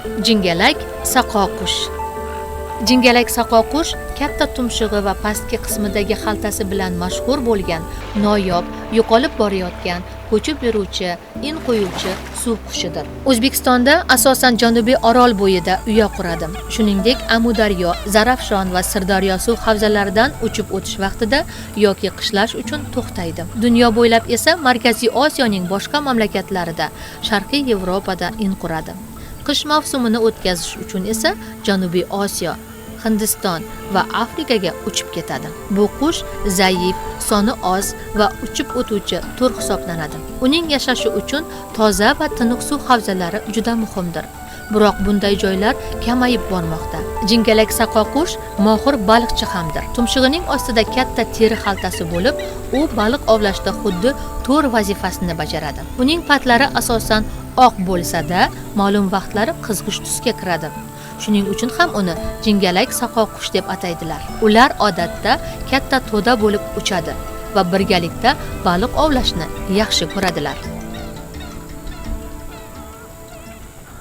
Jingalak saqoqush. Jingalak saqoqush katta tumshug'i va pastki qismidagi xaltasi bilan mashhur bo'lgan noyob, yo'qolib borayotgan, ko'chib yuruvchi, in qo'yuvchi suv qushidir. O'zbekistonda asosan Janubiy Orol bo'yida uya quradi. Shuningdek, Amudaryo, Zarafshon va Sirdaryo suv havzalaridan uchib o'tish vaqtida yoki qishlash uchun to'xtaydi. Dunyo bo'ylab esa Markaziy Osiyoning boshqa mamlakatlarida, Sharqiy Yevropada in quradi. Qish mavsumini o'tkazish uchun esa Janubiy Osiyo, Hindiston va Afrikaga uchib ketadi. Bu qush zaif, soni oz va uchib o'tuvchi tur hisoblanadi. Uning yashashi uchun toza va tiniq suv havzalari juda muhimdir. Biroq bunday joylar kamayib bormoqda. Jingalak saqoqush mohir baliqchi hamdir. Tumshug'ining ostida katta teri xaltasi bo'lib, u baliq ovlashda xuddi to'r vazifasini bajaradi. Uning patlari asosan oq bo'lsa-da, ma'lum vaqtlari qizg'ish tusga kiradi. Shuning uchun ham uni jingalak saqoqush deb ataydilar. Ular odatda katta to'da bo'lib uchadi va birgalikda baliq ovlashni yaxshi ko'radilar.